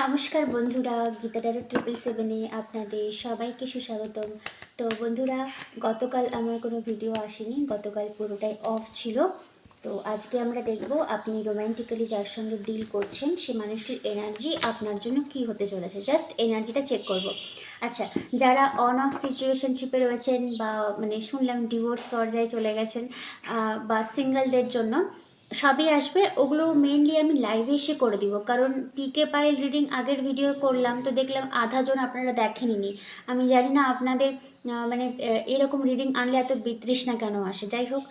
নমস্কার বন্ধুরা, গীতা ট্যারো 777-এ আপনাদের সবাইকে সুস্বাগতম। তো বন্ধুরা, গতকাল আমার কোনো ভিডিও আসেনি, গতকাল পুরোটাই অফ ছিল। তো আজকে আমরা দেখব আপনি রোম্যান্টিক্যালি যার সঙ্গে ডিল করছেন সে মানুষটির এনার্জি আপনার জন্য কি হতে চলেছে। জাস্ট এনার্জিটা চেক করব। আচ্ছা, যারা অন অফ সিচুয়েশনশিপে রয়েছেন বা শুনলাম ডিভোর্স পর্যায়ে চলে গেছেন বা সিঙ্গেলদের জন্য সবই আসবে, ওগুলো মেনলি আমি লাইভে এসে করে দিব। কারণ পিকে পাইল রিডিং আগের ভিডিও করলাম, তো দেখলাম আধাজন আপনারা দেখেননি। আমি জানি না আপনাদের এরকম রিডিং আনলে এত বিতৃষ্ণা কেন আসে। যাই হোক,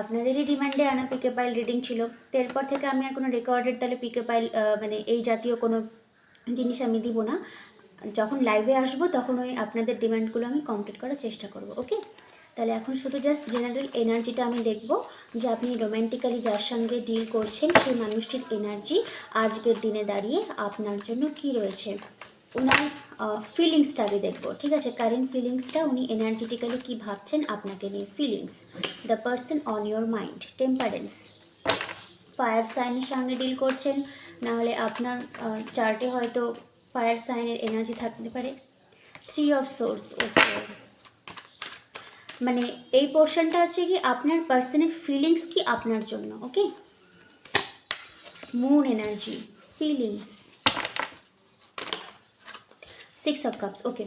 আপনাদেরই ডিমান্ডে আনা পিকে পাইল রিডিং ছিল। তো এরপর থেকে আমি আর কোনো রেকর্ডেড তাহলে পিকে পাইল এই জাতীয় কোনো জিনিস আমি দিব না। যখন লাইভে আসবো তখন ওই আপনাদের ডিমান্ডগুলো আমি কমপ্লিট করার চেষ্টা করব। ওকে, তাহলে এখন শুধু জাস্ট জেনারেল এনার্জিটা আমি দেখব যে আপনি রোম্যান্টিক্যালি যার সঙ্গে ডিল করছেন সেই মানুষটির এনার্জি আজকের দিনে দাঁড়িয়ে আপনার জন্য কি রয়েছে। ওনার ফিলিংসটা আগে দেখবো, ঠিক আছে? কারেন্ট ফিলিংসটা, উনি এনার্জেটিক্যালি কী ভাবছেন আপনাকে নিয়ে। Feelings, the person on your mind. Temperance, fire সাইনের সঙ্গে ডিল করছেন, নাহলে আপনার চার্টে হয়তো ফায়ার সাইনের এনার্জি থাকতে পারে। 3 অফ সোর্স। ওকে, এই পোর্শনটা হচ্ছে কি আপনার পার্সনের ফিলিংস কি আপনার জন্য। Okay, moon energy, feelings, 6 of cups. Okay,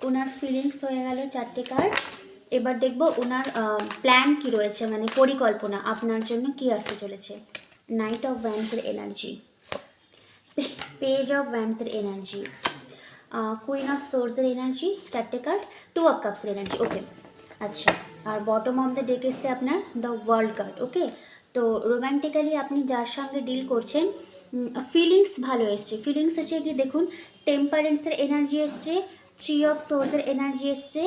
ওনার ফিলিংস হয়ে গেল 4টে কার্ড। এবার দেখব ওনার প্ল্যান কি রয়েছে, পরিকল্পনা আপনার জন্য কি আসতে চলেছে। নাইট অফ ওয়ান্ডসের এনার্জি, পেজ অফ ওয়ান্ডসের এনার্জি, কুইন অফ সোর্সের এনার্জি, 4টে কার্ড, 2 অফ কাপসের এনার্জি। ওকে, আচ্ছা, আর বটম অফ দ্য ডেক এসছে আপনার দ্য ওয়ার্ল্ড কার্ড। ওকে, তো রোম্যান্টিক্যালি আপনি যার সঙ্গে ডিল করছেন ফিলিংস ভালো এসছে। ফিলিংস হচ্ছে কি, দেখুন, টেম্পারেন্সের এনার্জি এসছে, 3 অফ সোর্সের এনার্জি এসছে,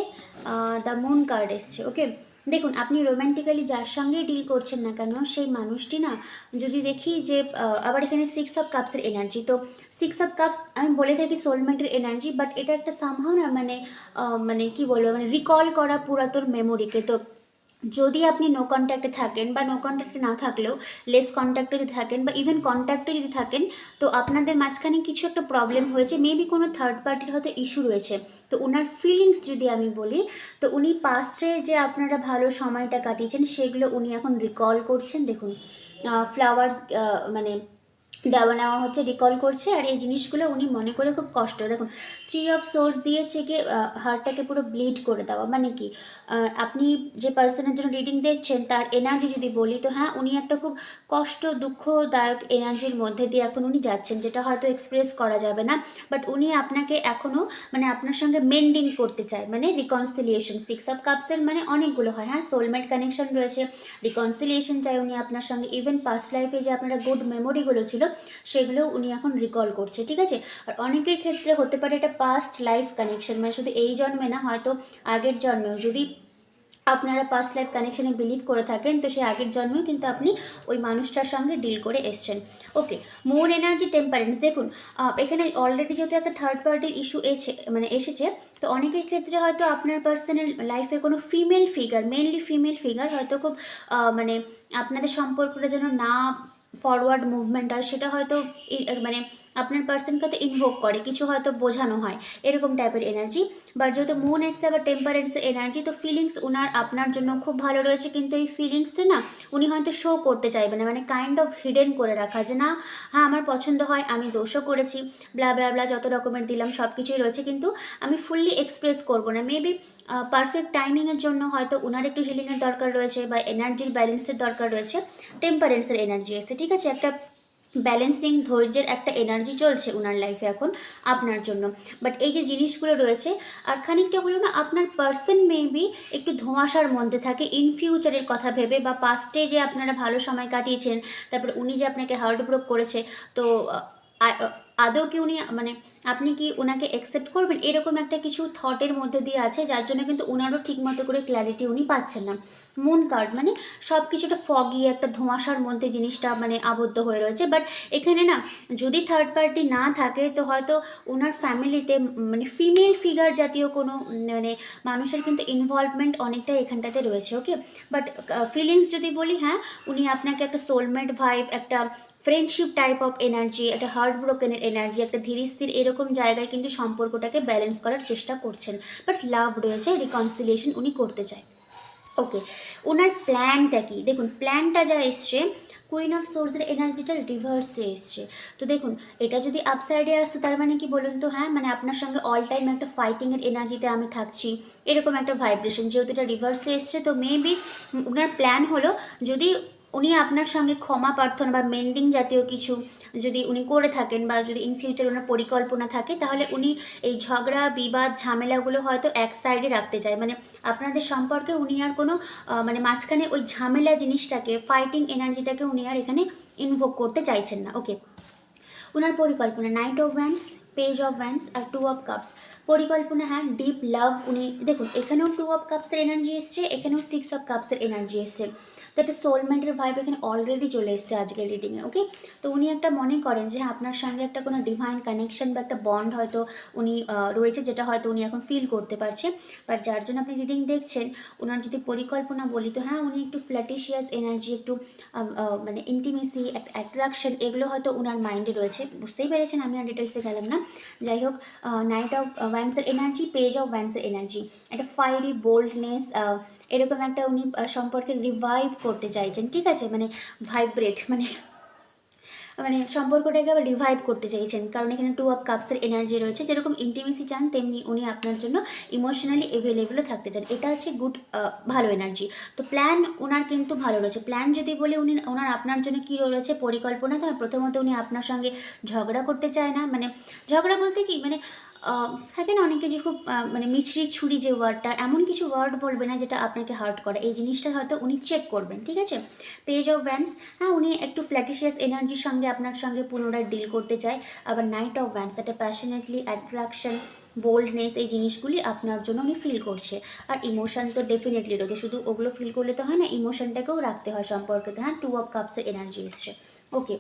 দ্য মুন কার্ড এসছে। ওকে, দেখুন, আপনি রোম্যান্টিক্যালি যার সঙ্গেই ডিল করছেন না কেন সেই মানুষটি না, যদি দেখি যে আবার এখানে 6 অফ কাপসের এনার্জি। তো 6 অফ কাপস আমি বলে থাকি সোলমেটের এনার্জি, বাট এটা একটা সামহাও না কি বলবো, রিকল করা পুরাতন মেমোরিকে। তো যদি আপনি নো কন্ট্যাক্টে থাকেন বা নো কন্ট্যাক্টে না থাকলেও লেস কন্ট্যাক্টে যদি থাকেন বা ইভেন কন্ট্যাক্টে যদি থাকেন, তো আপনাদের মাঝখানে কিছু একটা প্রবলেম হয়েছে, মেবি কোনো থার্ড পার্টির হয়তো ইস্যু রয়েছে। তো ওনার ফিলিংস যদি আমি বলি, তো উনি পাস্টে যে আপনারা ভালো সময়টা কাটিয়েছেন সেগুলো উনি এখন রিকল করছেন। দেখুন, ফ্লাওয়ার্স দেওয়া নেওয়া হচ্ছে, রিকল করছে, আর এই জিনিসগুলো উনি মনে করে খুব কষ্ট। দেখুন, 3 অফ সোর্স দিয়েছে কি হার্টটাকে পুরো ব্লিড করে দেওয়া। কি আপনি যে পার্সনের জন্য রিডিং দেখছেন তার এনার্জি যদি বলি, তো হ্যাঁ, উনি একটা খুব কষ্ট দুঃখদায়ক এনার্জির মধ্যে দিয়ে এখন উনি যাচ্ছেন, যেটা হয়তো এক্সপ্রেস করা যাবে না। বাট উনি আপনাকে এখনও আপনার সঙ্গে মেন্ডিং করতে চায়, রিকনসিলিয়েশন। 6 অফ কাপসের অনেকগুলো হয়, হ্যাঁ, সোলমেট কানেকশন রয়েছে, রিকনসিলিয়েশন চাই উনি আপনার সঙ্গে। ইভেন পাস্ট লাইফে যে আপনারা গুড মেমোরিগুলো ছিল সেগুলো উনি এখন রিকল করছে, ঠিক আছে? আর অনেকের ক্ষেত্রে হতে পারে এটা পাস্ট লাইফ কানেকশন, শুধু এই জন্মে না, হয়তো আগের জন্মেও যদি আপনারা পাস্ট লাইফ কানেকশনে বিলিভ করে থাকেন, তো সেই আগের জন্মেও কিন্তু আপনি ওই মানুষটার সঙ্গে ডিল করে এসছেন। ওকে, মুন এনার্জি, টেম্পারেন্স। দেখুন, এখানে অলরেডি যেহেতু একটা থার্ড পার্টির ইস্যু এসেছে, তো অনেকের ক্ষেত্রে হয়তো আপনার পার্সোনাল লাইফে কোনো female figure, mainly female figure হয়তো খুব আপনাদের সম্পর্কটা যেন না ফরওয়ার্ড মুভমেন্ট হয়, সেটা হয়তো আপনার পার্সনকে হয়তো ইনভোক করে, কিছু হয়তো বোঝানো হয়, এরকম টাইপের এনার্জি। বাট যেহেতু মুন এসছে আবার টেম্পারেন্সের এনার্জি, তো ফিলিংস ওনার আপনার জন্য খুব ভালো রয়েছে, কিন্তু এই ফিলিংসটা না উনি হয়তো শো করতে চাইবে না, কাইন্ড অফ হিডেন করে রাখা, যে না, হ্যাঁ আমার পছন্দ হয়, আমি দোষও করেছি, ব্লা ব্লা ব্লা যত রকমের দিলাম সব কিছুই রয়েছে, কিন্তু আমি ফুললি এক্সপ্রেস করবো না। মেবি পারফেক্ট টাইমিংয়ের জন্য হয়তো ওনার একটু হিলিংয়ের দরকার রয়েছে বা এনার্জির ব্যালেন্সের দরকার রয়েছে। টেম্পারেন্সের এনার্জি এসে, ঠিক আছে, একটা ব্যালেন্সিং, ধৈর্যের একটা এনার্জি চলছে ওনার লাইফে এখন আপনার জন্য। বাট এই যে জিনিসগুলো রয়েছে, আর খানিকটা হলো না আপনার পার্সন মেবি একটু ধোঁয়াশার মধ্যে থাকে ইন ফিউচারের কথা ভেবে, বা পাস্টে যে আপনারা ভালো সময় কাটিয়েছেন, তারপর উনি যে আপনাকে হার্ট ব্রোক করেছে, তো আদৌ কি উনি আপনি কি ওনাকে অ্যাকসেপ্ট করবেন, এরকম একটা কিছু থটের মধ্যে দিয়ে আছে, যার জন্য কিন্তু ওনারও ঠিকমতো করে ক্ল্যারিটি উনি পাচ্ছেন না। মুন কার্ড মানে সব কিছুটা ফগি, একটা ধোঁয়াশার মধ্যে জিনিসটা মানে আবদ্ধ হয়ে রয়েছে। বাট এখানে না যদি থার্ড পার্টি না থাকে তো হয়তো ওনার ফ্যামিলিতে মানে ফিমেল ফিগার জাতীয় কোনো মানে মানুষের কিন্তু ইনভলভমেন্ট অনেকটা এখানটাতে রয়েছে। ওকে, বাট ফিলিংস যদি বলি, হ্যাঁ উনি আপনাকে একটা সোলমেট ভাইব, একটা ফ্রেন্ডশিপ টাইপ অফ এনার্জি, একটা হার্ট ব্রোকেনের এনার্জি, একটা ধীর স্থির এরকম জায়গায় কিন্তু সম্পর্কটাকে ব্যালেন্স করার চেষ্টা করছেন। বাট লাভ রয়েছে, রিকনসিলিয়েশন উনি করতে চায়। ওকে, ওনার প্ল্যানটা কি দেখুন, প্ল্যানটা যা এসছে কুইন অফ সোর্সের এনার্জিটা রিভার্সে এসছে। তো দেখুন এটা যদি আপসাইডে আসতো তার মানে কি বলুন তো, হ্যাঁ মানে আপনার সঙ্গে অল টাইম একটা ফাইটিংয়ের এনার্জিতে আমি থাকছি, এরকম একটা ভাইব্রেশন। যেহেতু এটা রিভার্সে এসছে তো মেবি ওনার প্ল্যান হলো যদি উনি আপনার সঙ্গে ক্ষমা প্রার্থনা বা মেন্ডিং জাতীয় কিছু যদি উনি করে থাকেন, বা যদি ইন ফিউচার ওনার পরিকল্পনা থাকে, তাহলে উনি এই ঝগড়া বিবাদ ঝামেলাগুলো হয়তো এক সাইডে রাখতে চায়। মানে আপনাদের সম্পর্কে উনি আর কোনো মানে মাঝখানে ওই ঝামেলা জিনিসটাকে, ফাইটিং এনার্জিটাকে উনি আর এখানে ইনভোক করতে চাইছেন না। ওকে, ওনার পরিকল্পনা knight of wands, page of wands আর টু অফ কাপস। পরিকল্পনা হ্যাঁ ডিপ লাভ। উনি দেখুন এখানেও টু অফ কাপসের এনার্জি এসছে, এখানেও সিক্স অফ কাপসের এনার্জি এসছে। তো একটা সোলমেন্টের ভাইব এখানে অলরেডি চলে এসছে আজকের রিডিংয়ে। ওকে, তো উনি একটা মনে করেন যে আপনার সঙ্গে একটা কোনো ডিভাইন কানেকশন বা একটা বন্ড হয়তো উনি রয়েছে, যেটা হয়তো উনি এখন ফিল করতে পারছে। বাট যার জন্য আপনি রিডিং দেখছেন, ওনার যদি পরিকল্পনা বলি তো হ্যাঁ উনি একটু ফ্ল্যাটিশিয়াস এনার্জি, একটু মানে ইন্টিমেসি, একটা অ্যাট্রাকশন, এগুলো হয়তো ওনার মাইন্ডে রয়েছে। বুঝতেই পেরেছেন, আমি আর ডিটেলসে গেলাম না। যাই হোক, নাইট অফ ভ্যান্সের এনার্জি, পেজ অফ ভ্যান্সের এনার্জি, একটা ফায়ারি বোল্ডনেস, এরকম একটা উনি সম্পর্কে রিভাইভ করতে চাইছেন। ঠিক আছে, মানে ভাইব্রেট মানে মানে সম্পর্কটাকে আবার রিভাইভ করতে চাইছেন, কারণ এখানে টু অফ কাপসের এনার্জি রয়েছে। যেরকম ইন্টিমেসি চান তেমনি উনি আপনার জন্য ইমোশনালি অ্যাভেলেবলও থাকতে চান, এটা হচ্ছে গুড ভালো এনার্জি। তো প্ল্যান ওনার কিন্তু ভালো রয়েছে। প্ল্যান যদি বলে ওনার আপনার জন্য কী রয়েছে পরিকল্পনা, তো প্রথমত উনি আপনার সঙ্গে ঝগড়া করতে চায় না। মানে ঝগড়া বলতে কি, মানে থাকে না অনেকে যে খুব মানে মিছরি ছুরি যে ওয়ার্ডটা, এমন কিছু ওয়ার্ড বলবে না যেটা আপনাকে হার্ট করে, এই জিনিসটা হয়তো উনি চেক করবেন। ঠিক আছে, পেজ অফ ভ্যান্স, হ্যাঁ উনি একটু ফ্ল্যাটিশিয়াস এনার্জির সঙ্গে আপনার সঙ্গে পুনরায় ডিল করতে চায়। আবার নাইট অফ ভ্যান্স একটা প্যাশনেটলি অ্যাট্রাকশন, বোল্ডনেস, এই জিনিসগুলি আপনার জন্য উনি ফিল করছে। আর ইমোশন তো ডেফিনেটলি রয়েছে, শুধু ওগুলো ফিল করলে তো হয় না, ইমোশনটাকেও রাখতে হয় সম্পর্কেতে। হ্যাঁ টু অফ কাপসের এনার্জি এসছে। ওকে,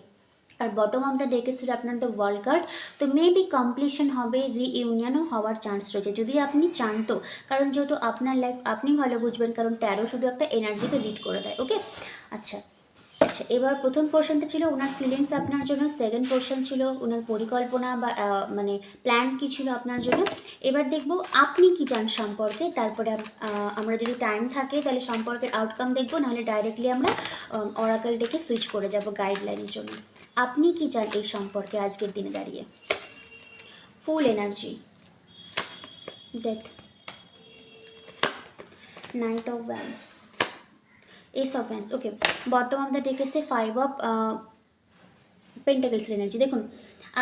আর বটম অফ দ্য ডেকে ছিল আপনার দ্য ওয়ার্ল্ড কার্ড। তো মেবি কমপ্লিশন হবে, রিইউনিয়নও হওয়ার চান্স রয়েছে যদি আপনি চান তো, কারণ যেহেতু আপনার লাইফ আপনি ভালো বুঝবেন, কারণ ট্যারো শুধু একটা এনার্জিকে লিড করে দেয়। ওকে, আচ্ছা আচ্ছা, এবার প্রথম পোর্শনটা ছিল ওনার ফিলিংস আপনার জন্য, সেকেন্ড পোর্শন ছিল ওনার পরিকল্পনা বা মানে প্ল্যান কী ছিল আপনার জন্য। এবার দেখব আপনি কি চান সম্পর্কে, তারপরে আমরা যদি টাইম থাকে তাহলে সম্পর্কের আউটকাম দেখব, নাহলে ডাইরেক্টলি আমরা অরাকল ডেকে সুইচ করে যাব গাইডলাইনের জন্য। আপনি কি চান এই সম্পর্কে আজকের দিনে দাঁড়িয়ে? ফুল energy, death, night of Vance, S of Vance. Okay, bottom of the day এসে ফাইভ অফ পেন্টাকেলস এনার্জি। দেখুন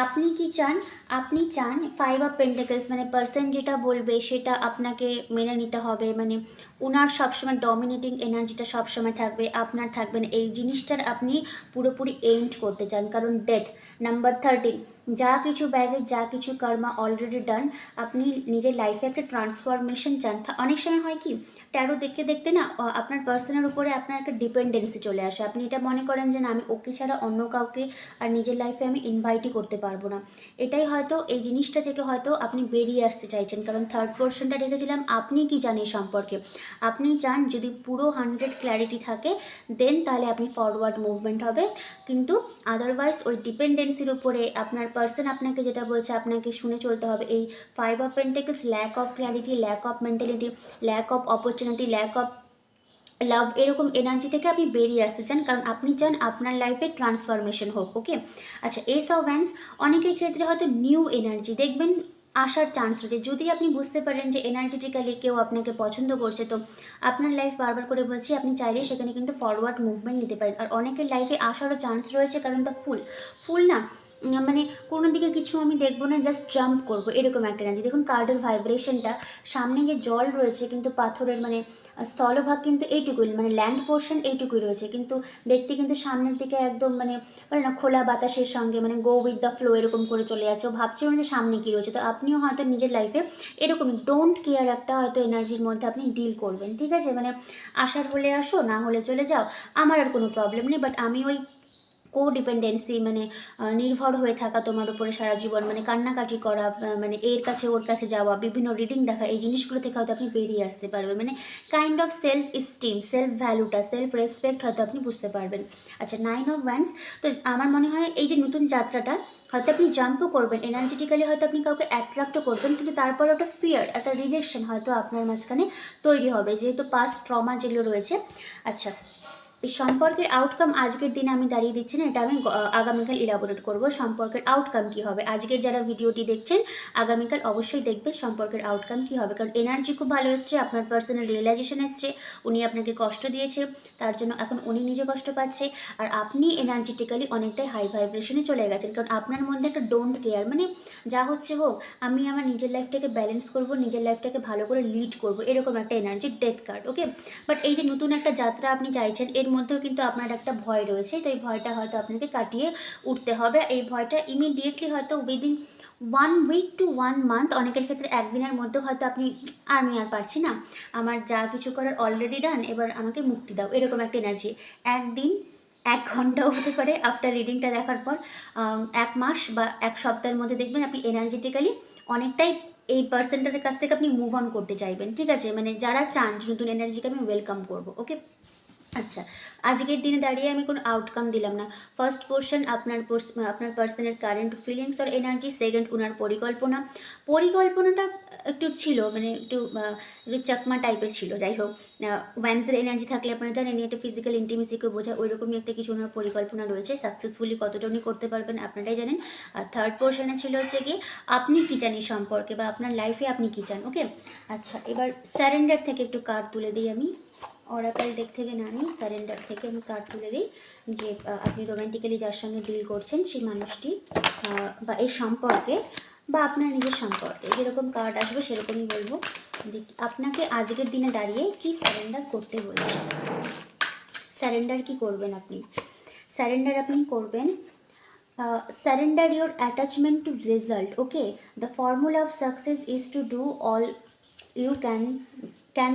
আপনি কি চান, আপনি চান ফাইভ অফ পেন্টাকেলস, মানে পার্সন যেটা বলবে সেটা আপনাকে মেনে নিতে হবে। মানে ওনার সবসময় ডমিনেটিং এনার্জিটা সবসময় থাকবে, আপনার থাকবেন, এই জিনিসটার আপনি পুরোপুরি এন্ড করতে চান। কারণ ডেথ নাম্বার 13, যা কিছু ব্যাগে যা কিছু কর্মা অলরেডি ডান, আপনি নিজের লাইফে একটা ট্রান্সফরমেশন চান। অনেক সময় হয় কি, ট্যারো দেখতে দেখতে না আপনার পার্সনের উপরে আপনার একটা ডিপেন্ডেন্সি চলে আসে। আপনি এটা মনে করেন যে না, আমি ওকে ছাড়া অন্য কাউকে আর নিজের লাইফে আমি ইনভাইটই করতে পারবো না। এটাই হয়তো এই জিনিসটা থেকে হয়তো আপনি বেরিয়ে আসতে চাইছেন। কারণ থার্ড পোর্শনটা রেখেছিলাম আপনি কি চান এই সম্পর্কে। আপনি চান যদি পুরো 100 ক্ল্যারিটি থাকে দেন তাহলে আপনি ফরওয়ার্ড মুভমেন্ট হবে, কিন্তু আদারওয়াইজ ওই ডিপেন্ডেন্সির উপরে আপনার পার্সন আপনাকে যেটা বলছে আপনাকে শুনে চলতে হবে। এই five of pentacles, lack of clarity, lack of mentality, lack of opportunity, lack of love, এরকম এনার্জি থেকে আপনি বেরিয়ে আসতে চান, কারণ আপনি চান আপনার লাইফে ট্রান্সফরমেশন হোক। ওকে, আচ্ছা এস অফ ভ্যান্স, অনেকের ক্ষেত্রে হয়তো নিউ এনার্জি দেখবেন আসার চান্স রয়েছে। যদি আপনি বুঝতে পারেন যে এনার্জেটিক্যালি কেউ আপনাকে পছন্দ করছে, তো আপনার লাইফ বারবার করে বলছি আপনি চাইলে সেখানে কিন্তু ফরওয়ার্ড মুভমেন্ট নিতে পারেন। আর অনেকের লাইফে আসারও চান্স রয়েছে, কারণ দ্য ফুল, ফুল না মানে কোনো দিকে কিছু আমি দেখবো না, জাস্ট জাম্প করবো, এরকম একটা এনার্জি। দেখুন কার্ডের ভাইব্রেশনটা, সামনে গিয়ে জল রয়েছে কিন্তু পাথরের মানে স্থলভাগ কিন্তু এইটুকুই, মানে ল্যান্ড পোর্শন এইটুকুই রয়েছে, কিন্তু ব্যক্তি কিন্তু সামনের দিকে একদম মানে বলে না খোলা বাতাসের সঙ্গে মানে গো উইথ দ্য ফ্লো এরকম করে চলে যাচ্ছে। ও ভাবছে যে সামনে কী রয়েছে। তো আপনিও হয়তো নিজের লাইফে এরকমই ডোন্ট কেয়ার একটা হয়তো এনার্জির মধ্যে আপনি ডিল করবেন, ঠিক আছে? মানে আসার হলে আসো, না হলে চলে যাও, আমার আর কোনো প্রবলেম নেই, বাট আমি ওই কোডিপেন্ডেন্সি মানে নির্ভর হয়ে থাকা তোমার উপরে সারা জীবন, মানে কান্নাকাটি করা, মানে এর কাছে ওর কাছে যাওয়া, বিভিন্ন রিডিং দেখা, এই জিনিসগুলো থেকে হয়তো আপনি বেরিয়ে আসতে পারবেন। মানে kind of self steam, self ভ্যালুটা, সেলফ রেসপেক্ট হয়তো আপনি বুঝতে পারবেন। আচ্ছা, 9 অফ ওয়ান্স। তো আমার মনে হয় এই যে নতুন যাত্রাটা হয়তো আপনি জাম্পও করবেন, এনার্জেটিক্যালি হয়তো আপনি কাউকে অ্যাট্রাক্টও করবেন, কিন্তু তারপরে একটা ফিয়ার, একটা রিজেকশন হয়তো আপনার মাঝখানে তৈরি হবে, যেহেতু পাস্ট ট্রমা যেগুলো রয়েছে। আচ্ছা, এই সম্পর্কের আউটকাম আজকের দিনে আমি দাঁড়িয়ে দিচ্ছি না, এটা আমি আগামীকাল ইলাবোরেট করব সম্পর্কের আউটকাম কী হবে। আজকের যারা ভিডিওটি দেখছেন আগামীকাল অবশ্যই দেখবে সম্পর্কের আউটকাম কী হবে, কারণ এনার্জি খুব ভালো এসছে, আপনার পার্সোনাল রিয়েলাইজেশন এসছে, উনি আপনাকে কষ্ট দিয়েছে, তার জন্য এখন উনি নিজে কষ্ট পাচ্ছে, আর আপনি এনার্জেটিক্যালি অনেকটাই হাই ভাইব্রেশনে চলে গেছেন, কারণ আপনার মধ্যে একটা ডোন্ট কেয়ার, মানে যা হচ্ছে হোক, আমি আমার নিজের লাইফটাকে ব্যালেন্স করব, নিজের লাইফটাকে ভালো করে লিড করব, এরকম একটা energy, death card. Okay, but এই যে নতুন একটা যাত্রা আপনি চাইছেন, এর মধ্যেও কিন্তু আপনার একটা ভয় রয়েছে, তো এই ভয়টা হয়তো আপনাকে কাটিয়ে উঠতে হবে। এই ভয়টা ইমিডিয়েটলি হয়তো উইদিন 1 উইক টু 1 মান্থ, অনেকের ক্ষেত্রে একদিনের মধ্যে হয়তো আপনি আমি আর পারছি না, আমার যা কিছু করার অলরেডি ডান, এবার আমাকে মুক্তি দাও, এরকম একটা এনার্জি। একদিন, 1 ঘন্টাও হতে পারে আফটার রিডিংটা দেখার পর, 1 মাস বা 1 সপ্তাহের মধ্যে দেখবেন আপনি এনার্জেটিক্যালি অনেকটাই এই পার্সনটার কাছ থেকে আপনি মুভ অন করতে চাইবেন, ঠিক আছে? মানে যারা চান নতুন এনার্জিকে আমি ওয়েলকাম করবো। ওকে, আচ্ছা, আজকের দিনে দাঁড়িয়ে আমি কোনো আউটকাম দিলাম না। ফার্স্ট পোর্শন আপনার পার্সনের কারেন্ট ফিলিংস আর এনার্জি, সেকেন্ড ওনার পরিকল্পনাটা একটু ছিল, মানে একটু চাকমা টাইপের ছিল। যাই হোক, ওয়ান্সের এনার্জি থাকলে আপনারা জানেন এটা ফিজিক্যাল ইন্টিমেসিকে বোঝায়, ওইরকমই একটা কিছু ওনার পরিকল্পনা রয়েছে, সাকসেসফুলি কতটা উনি করতে পারবেন আপনারাই জানেন। আর থার্ড পোর্শনে ছিল হচ্ছে কি আপনি কী চান এই সম্পর্কে, বা আপনার লাইফে আপনি কী চান। ওকে, আচ্ছা, এবার স্যারেন্ডার থেকে একটু কার্ড তুলে দিই আমি, অরাকাল ডেক থেকে না নিয়ে স্যারেন্ডার থেকে আমি কার্ড তুলে দিই, যে আপনি রোম্যান্টিক্যালি যার সঙ্গে ডিল করছেন সেই মানুষটি বা এই সম্পর্কে বা আপনার নিজের সম্পর্কে যেরকম কার্ড আসবে সেরকমই বলবো, যে আপনাকে আজকের দিনে দাঁড়িয়ে কি স্যারেন্ডার করতে বলছে। স্যারেন্ডার কি করবেন আপনি? স্যারেন্ডার আপনি করবেন, surrender your attachment to result. Okay, the formula of success is to do all you can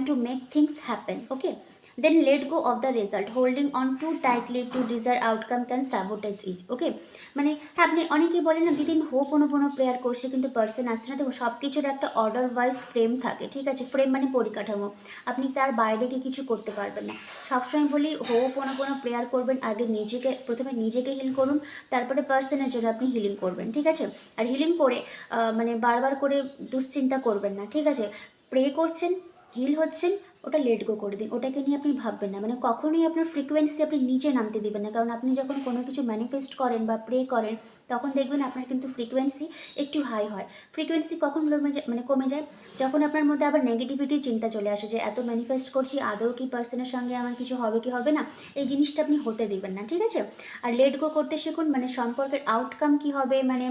to make things happen. Okay, then let go of the result. Holding on too tightly to desired outcome can sabotage it. Okay, মানে আপনি অনেকেই বলেন না দিদিন হোপোনোপোনো prayer করছে কিন্তু person আসছে না। দেখো, সব কিছুর একটা অর্ডার ওয়াইজ ফ্রেম থাকে, ঠিক আছে? ফ্রেম মানে পরিকাঠামো, আপনি তার বাইরে গিয়ে কিছু করতে পারবেন না। সবসময় বলি হোপোনোপোনো প্রেয়ার করবেন, আগে প্রথমে নিজেকে হিল করুন, তারপরে পার্সনের জন্য আপনি হিলিং করবেন, ঠিক আছে? আর হিলিং করে মানে বারবার করে দুশ্চিন্তা করবেন না, ঠিক আছে? প্রে করছেন, হিল হচ্ছেন, ওটা লেট গো করে দিন, ওটাকে নিয়ে আপনি ভাববেন না। মানে কখনোই আপনার ফ্রিকোয়েন্সি আপনি নিচে নামতে দিবেন না, কারণ আপনি যখন কোনো কিছু ম্যানিফেস্ট করেন বা প্রে করেন তখন দেখবেন আপনার কিন্তু ফ্রিকোয়েন্সি একটু হাই হয়। ফ্রিকোয়েন্সি কখন কমে যায় যখন আপনার মধ্যে আবার নেগেটিভিটির চিন্তা চলে আসে, যে এত ম্যানিফেস্ট করছি আদৌ কি পার্সনের সঙ্গে আমার কিছু হবে কি হবে না, এই জিনিসটা আপনি হতে দিবেন না, ঠিক আছে? আর লেট গো করতে শিখুন, মানে সম্পর্কের আউটকাম কি হবে, মানে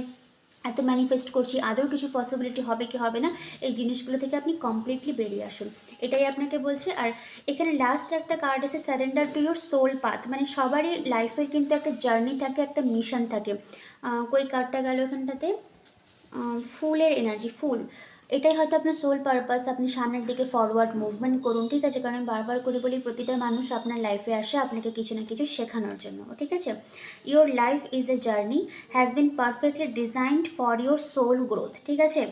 এত ম্যানিফেস্ট করছি আদৌ কিছু পসিবিলিটি হবে কি হবে না, এই জিনিসগুলো থেকে আপনি কমপ্লিটলি বেরিয়ে আসুন, এটাই আপনাকে বলছে। আর এখানে লাস্ট একটা কার্ড এসে surrender to your soul path, মানে সবারই লাইফের কিন্তু একটা জার্নি থাকে, একটা মিশন থাকে। কই কার্ডটা গেল এখানটাতে, ফুলের এনার্জি, ফুল, এটাই হয়তো আপনার সোল পারপাস। আপনি সামনের দিকে ফরওয়ার্ড মুভমেন্ট করুন, ঠিক আছে? কারণ আমি বারবার করে বলি প্রতিটা মানুষ আপনার লাইফে আসে আপনাকে কিছু না কিছু শেখানোর জন্য, ঠিক আছে? Your life is a journey has been perfectly designed for your soul growth, ঠিক আছে?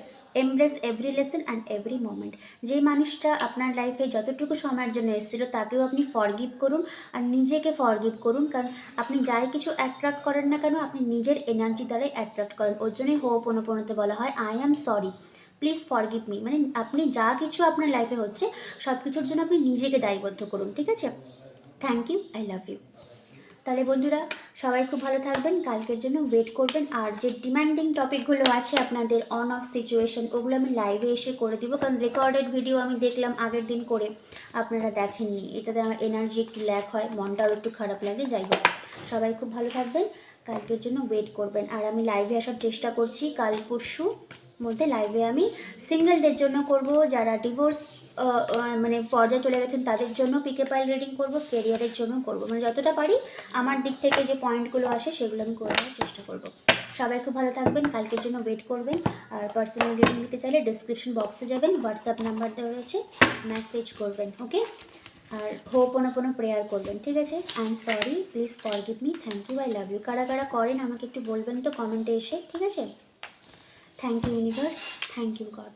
Embrace every lesson and every moment. যে মানুষটা আপনার লাইফে যতটুকু সময়ের জন্য এসেছিলো তাকেও আপনি ফরগিভ করুন, আর নিজেকে ফরগিভ করুন, কারণ আপনি যাই কিছু অ্যাট্রাক্ট করেন না কেন আপনি নিজের এনার্জি দ্বারাই অ্যাট্রাক্ট করেন। ওর জন্যই হোপোনোপোনোতে বলা হয় I am sorry, please forgive me. মানে আপনি যা কিছু আপনার লাইফে হচ্ছে সব কিছুর জন্য আপনি নিজেকে দায়বদ্ধ করুন, ঠিক আছে? Thank you, I love you. তাহলে বন্ধুরা সবাই খুব ভালো থাকবেন, কালকের জন্য ওয়েট করবেন। আর যে ডিমান্ডিং টপিকগুলো আছে আপনাদের অন অফ সিচুয়েশন, ওগুলো আমি লাইভে এসে করে দিব, কারণ রেকর্ডেড ভিডিও আমি দেখলাম আগের দিন করে আপনারা দেখেননি, এটাতে আমার এনার্জি একটু ল্যাক হয়, মনটাও একটু খারাপ লাগে। যাই হোক, সবাই খুব ভালো থাকবেন, কালকের জন্য ওয়েট করবেন। আর আমি লাইভে আসার চেষ্টা করছি কাল পরশু মধ্যে। লাইভে আমি সিঙ্গেলদের জন্য করব, যারা ডিভোর্স মানে পর্যায়ে চলে গেছেন তাদের জন্য পিকে পাইল রিডিং করব, কেরিয়ারের জন্য করব, মানে যতটা পারি আমার দিক থেকে যে পয়েন্টগুলো আসে সেগুলো আমি করে দেওয়ার চেষ্টা করব। সবাই খুব ভালো থাকবেন, কালকের জন্য ওয়েট করবেন। আর পার্সোনাল রিডিং নিতে চাইলে ডিসক্রিপশন বক্সে যাবেন, হোয়াটসঅ্যাপ নাম্বার দেওয়া রয়েছে, মেসেজ করবেন। ওকে, আর হোপোনোপোনো প্রেয়ার করবেন, ঠিক আছে? I am sorry, please forgive me, thank you, I love you. কারা কারা করেন আমাকে একটু বলবেন তো কমেন্টে এসে, ঠিক আছে? Thank you universe, thank you god.